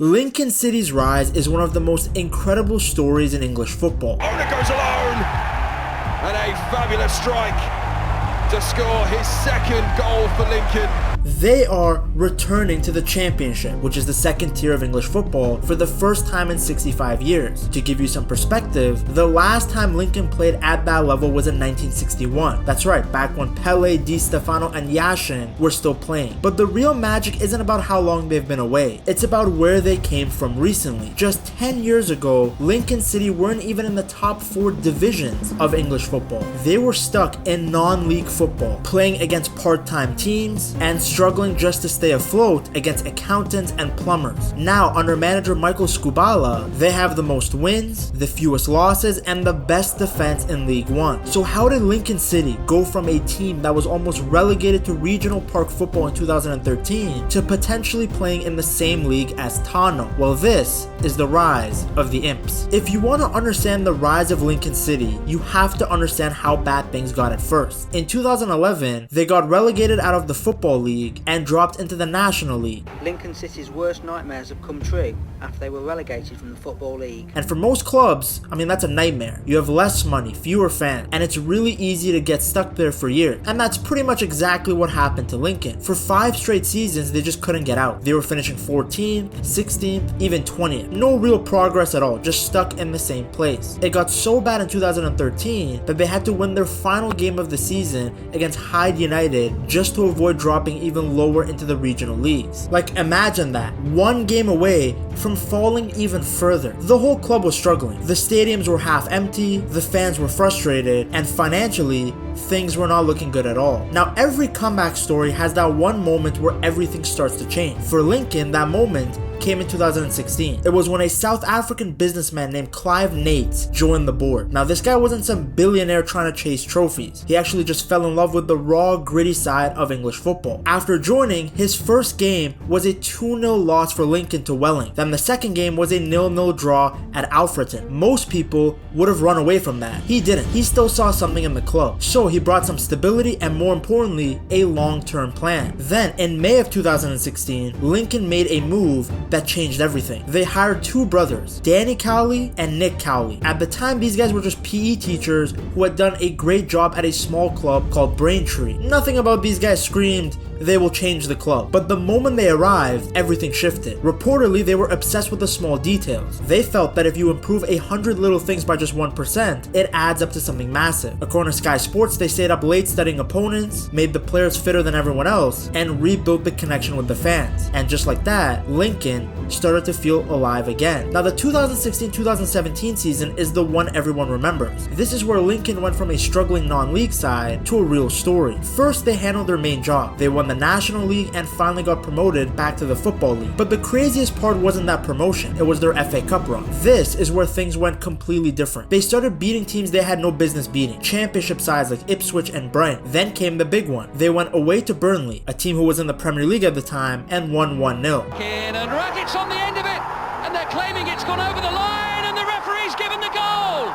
Lincoln City's rise is one of the most incredible stories in English football. Owner goes alone, and a fabulous strike to score his second goal for Lincoln. They are returning to the championship, which is the second tier of English football, for the first time in 65 years. To give you some perspective, the last time Lincoln played at that level was in 1961. That's right, back when Pele, Di Stefano, and Yashin were still playing. But the real magic isn't about how long they've been away. It's about where they came from recently. Just 10 years ago, Lincoln City weren't even in the top 4 divisions of English football. They were stuck in non-league football, playing against part-time teams and struggling just to stay afloat against accountants and plumbers. Now, under manager Michael Skubala, they have the most wins, the fewest losses, and the best defense in League One. So how did Lincoln City go from a team that was almost relegated to regional park football in 2013 to potentially playing in the same league as Tano? Well, this is the rise of the Imps. If you want to understand the rise of Lincoln City, you have to understand how bad things got at first. In 2011, they got relegated out of the Football League and dropped into the National League. Lincoln City's worst nightmares have come true after they were relegated from the Football League. And for most clubs, that's a nightmare. You have less money, fewer fans, and it's really easy to get stuck there for years. And that's pretty much exactly what happened to Lincoln. For 5 straight seasons, they just couldn't get out. They were finishing 14th, 16th, even 20th. No real progress at all, just stuck in the same place. It got so bad in 2013 that they had to win their final game of the season against Hyde United just to avoid dropping even lower into the regional leagues. Like, imagine that. 1 game away from falling even further. The whole club was struggling. The stadiums were half empty, the fans were frustrated, and financially, things were not looking good at all. Now, every comeback story has that one moment where everything starts to change. For Lincoln, that moment came in 2016. It was when a South African businessman named Clive Nates joined the board. Now, this guy wasn't some billionaire trying to chase trophies. He actually just fell in love with the raw, gritty side of English football. After joining, his first game was a 2-0 loss for Lincoln to Welling. Then the second game was a 0-0 draw at Alfreton. Most people would have run away from that. He didn't. He still saw something in the club. So he brought some stability and, more importantly, a long-term plan. Then, in May of 2016, Lincoln made a move that changed everything. They hired 2 brothers, Danny Cowley and Nick Cowley. At the time, these guys were just PE teachers who had done a great job at a small club called Braintree. Nothing about these guys screamed, they will change the club. But the moment they arrived, everything shifted. Reportedly, they were obsessed with the small details. They felt that if you improve 100 little things by just 1%, it adds up to something massive. According to Sky Sports, they stayed up late studying opponents, made the players fitter than everyone else, and rebuilt the connection with the fans. And just like that, Lincoln started to feel alive again. Now, the 2016-2017 season is the one everyone remembers. This is where Lincoln went from a struggling non-league side to a real story. First, they handled their main job. They won the National League and finally got promoted back to the Football League. But the craziest part wasn't that promotion, it was their FA Cup run. This is where things went completely different. They started beating teams they had no business beating, championship sides like Ipswich and Brighton. Then came the big one. They went away to Burnley, a team who was in the Premier League at the time, and won 1-0. And Rakic on the end of it, and they're claiming it's gone over the line, and the referee's given the goal.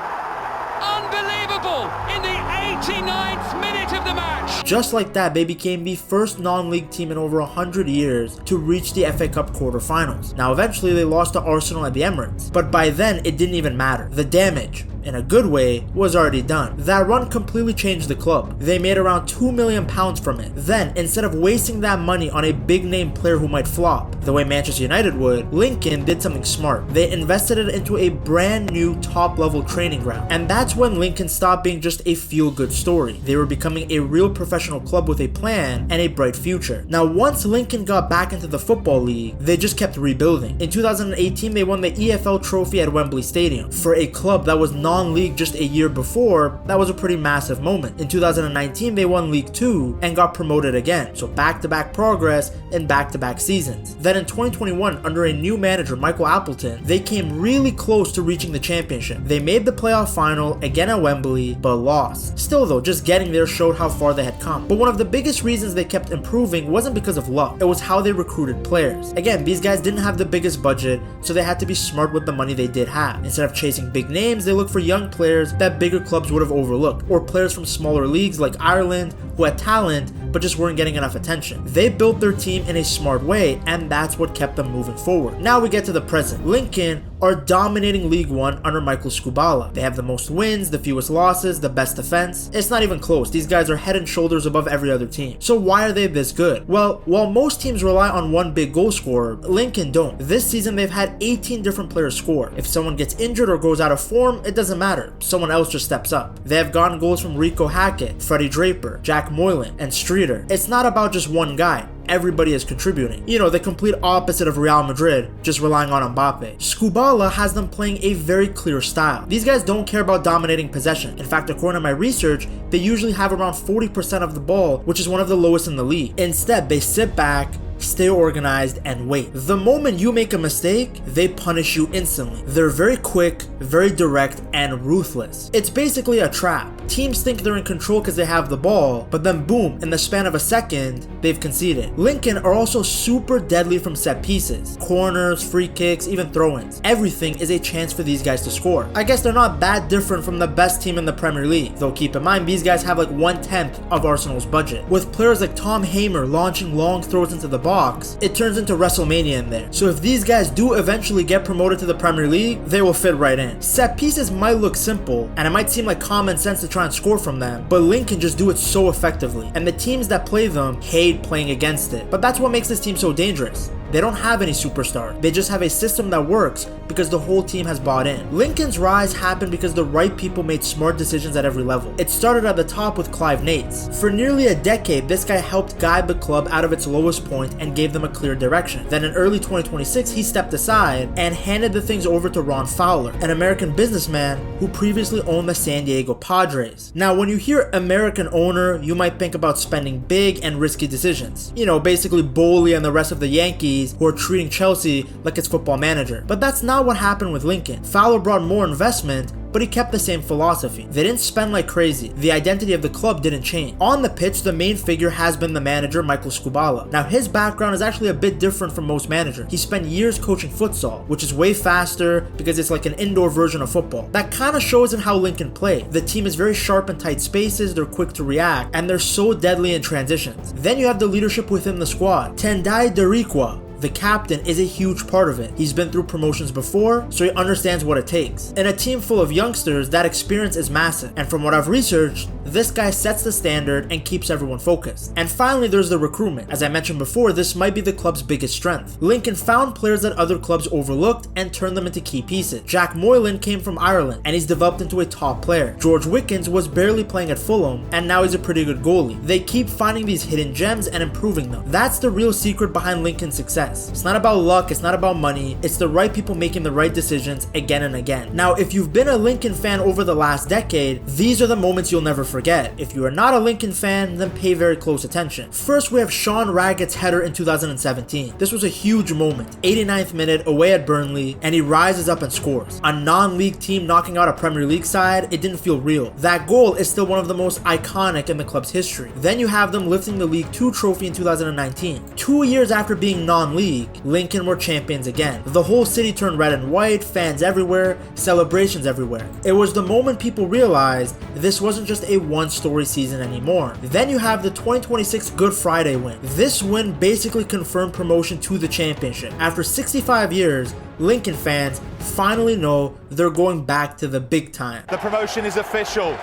Unbelievable! In the 89th minute of the match. Just like that, they became the first non-league team in over 100 years to reach the FA Cup quarterfinals. Now, eventually they lost to Arsenal at the Emirates, but by then it didn't even matter. The damage, in a good way, was already done. That run completely changed the club. They made around £2 million from it. Then, instead of wasting that money on a big name player who might flop, the way Manchester United would, Lincoln did something smart. They invested it into a brand new top level training ground. And that's when Lincoln stopped being just a feel good story. They were becoming a real professional club with a plan and a bright future. Now, once Lincoln got back into the Football League, they just kept rebuilding. In 2018, they won the EFL trophy at Wembley Stadium. For a club that was non-league just a year before, that was a pretty massive moment. In 2019, they won League 2 and got promoted again. So back-to-back progress in back-to-back seasons. Then in 2021, under a new manager, Michael Appleton, they came really close to reaching the championship. They made the playoff final again at Wembley, but lost. Still though, just getting there showed how far they had come. But one of the biggest reasons they kept improving wasn't because of luck, it was how they recruited players. Again, these guys didn't have the biggest budget, so they had to be smart with the money they did have. Instead of chasing big names, they looked for young players that bigger clubs would have overlooked, or players from smaller leagues like Ireland who had talent but just weren't getting enough attention. They built their team in a smart way, and that's what kept them moving forward. Now we get to the present. Lincoln are dominating League One under Michael Skubala. They have the most wins, the fewest losses, the best defense. It's not even close. These guys are head and shoulders above every other team. So why are they this good? Well, while most teams rely on one big goal scorer, Lincoln don't. This season they've had 18 different players score. If someone gets injured or goes out of form, it doesn't matter. Someone else just steps up. They have gotten goals from Rico Hackett, Freddie Draper, Jack Moylan, and Streeter. It's not about just one guy. Everybody is contributing. You know, the complete opposite of Real Madrid, just relying on Mbappe. Skubala has them playing a very clear style. These guys don't care about dominating possession. In fact, according to my research, they usually have around 40% of the ball, which is one of the lowest in the league. Instead, they sit back, stay organized, and wait. The moment you make a mistake, they punish you instantly. They're very quick, very direct, and ruthless. It's basically a trap. Teams think they're in control because they have the ball, but then boom, in the span of a second, they've conceded. Lincoln are also super deadly from set pieces. Corners, free kicks, even throw-ins. Everything is a chance for these guys to score. I guess they're not that different from the best team in the Premier League, though keep in mind these guys have like 1/10 of Arsenal's budget. With players like Tom Hamer launching long throws into the box, it turns into WrestleMania in there. So if these guys do eventually get promoted to the Premier League, they will fit right in. Set pieces might look simple, and it might seem like common sense to try and score from them, but Lincoln just do it so effectively, and the teams that play them hate playing against it. But that's what makes this team so dangerous. They don't have any superstar. They just have a system that works because the whole team has bought in. Lincoln's rise happened because the right people made smart decisions at every level. It started at the top with Clive Nates. For nearly a decade, this guy helped guide the club out of its lowest point and gave them a clear direction. Then in early 2026, he stepped aside and handed the things over to Ron Fowler, an American businessman who previously owned the San Diego Padres. Now, when you hear American owner, you might think about spending big and risky decisions. You know, basically Boley and the rest of the Yankees who are treating Chelsea like it's Football Manager. But that's not what happened with Lincoln. Fowler brought more investment, but he kept the same philosophy. They didn't spend like crazy. The identity of the club didn't change. On the pitch, the main figure has been the manager, Michael Skubala. Now, his background is actually a bit different from most managers. He spent years coaching futsal, which is way faster because it's like an indoor version of football. That kind of shows in how Lincoln play. The team is very sharp in tight spaces, they're quick to react, and they're so deadly in transitions. Then you have the leadership within the squad. Tendai Darikwa, the captain, is a huge part of it. He's been through promotions before, so he understands what it takes. In a team full of youngsters, that experience is massive. And from what I've researched, this guy sets the standard and keeps everyone focused. And finally, there's the recruitment. As I mentioned before, this might be the club's biggest strength. Lincoln found players that other clubs overlooked and turned them into key pieces. Jack Moylan came from Ireland, and he's developed into a top player. George Wickens was barely playing at Fulham, and now he's a pretty good goalie. They keep finding these hidden gems and improving them. That's the real secret behind Lincoln's success. It's not about luck, it's not about money, it's the right people making the right decisions again and again. Now, if you've been a Lincoln fan over the last decade, these are the moments you'll never forget. If you are not a Lincoln fan, then pay very close attention. First, we have Sean Raggett's header in 2017. This was a huge moment. 89th minute, away at Burnley, and he rises up and scores. A non-league team knocking out a Premier League side, it didn't feel real. That goal is still one of the most iconic in the club's history. Then you have them lifting the League 2 trophy in 2019. 2 years after being non-league, Lincoln were champions again. The whole city turned red and white, fans everywhere, celebrations everywhere. It was the moment people realized this wasn't just a one-story season anymore. Then you have the 2026 Good Friday win. This win basically confirmed promotion to the championship. After 65 years, Lincoln fans finally know they're going back to the big time. The promotion is official.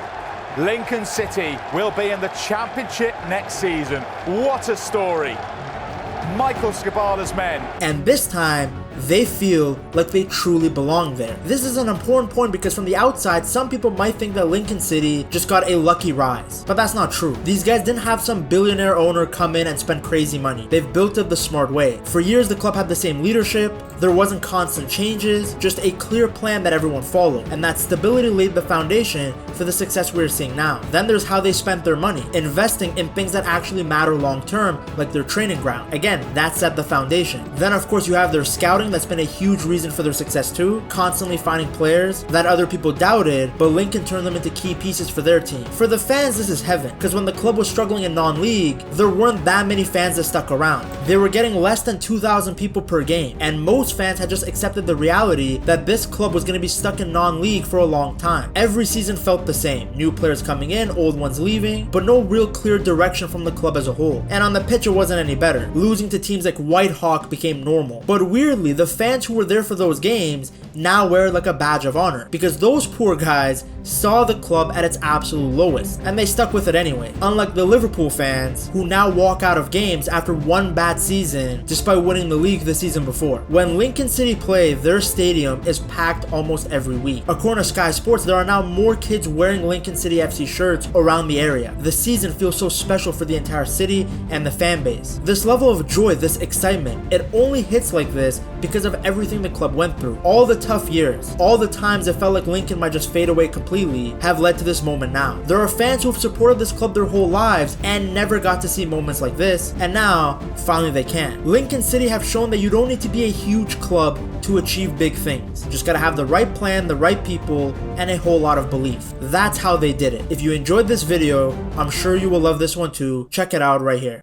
Lincoln City will be in the championship next season. What a story. Michael Skubala's men. And this time, they feel like they truly belong there. This is an important point because from the outside, some people might think that Lincoln City just got a lucky rise. But that's not true. These guys didn't have some billionaire owner come in and spend crazy money. They've built it the smart way. For years, the club had the same leadership. There wasn't constant changes, just a clear plan that everyone followed. And that stability laid the foundation for the success we're seeing now. Then there's how they spent their money, investing in things that actually matter long term, like their training ground. Again, that set the foundation. Then of course you have their scouting scouting that's been a huge reason for their success too, constantly finding players that other people doubted, but Lincoln turned them into key pieces for their team. For the fans, this is heaven, because when the club was struggling in non-league, there weren't that many fans that stuck around. They were getting less than 2,000 people per game, and most fans had just accepted the reality that this club was going to be stuck in non-league for a long time. Every season felt the same, new players coming in, old ones leaving, but no real clear direction from the club as a whole. And on the pitch it wasn't any better. Losing to teams like White Hawk became normal. But weirdly, the fans who were there for those games now wear it like a badge of honor, because those poor guys saw the club at its absolute lowest, and they stuck with it anyway. Unlike the Liverpool fans, who now walk out of games after one bad season despite winning the league the season before. When Lincoln City play, their stadium is packed almost every week. According to Sky Sports, there are now more kids wearing Lincoln City FC shirts around the area. The season feels so special for the entire city and the fan base. This level of joy, this excitement, it only hits like this because of everything the club went through. All the tough years, all the times it felt like Lincoln might just fade away completely, have led to this moment now. There are fans who have supported this club their whole lives and never got to see moments like this, and now, finally they can. Lincoln City have shown that you don't need to be a huge club to achieve big things. You just gotta have the right plan, the right people, and a whole lot of belief. That's how they did it. If you enjoyed this video, I'm sure you will love this one too. Check it out right here.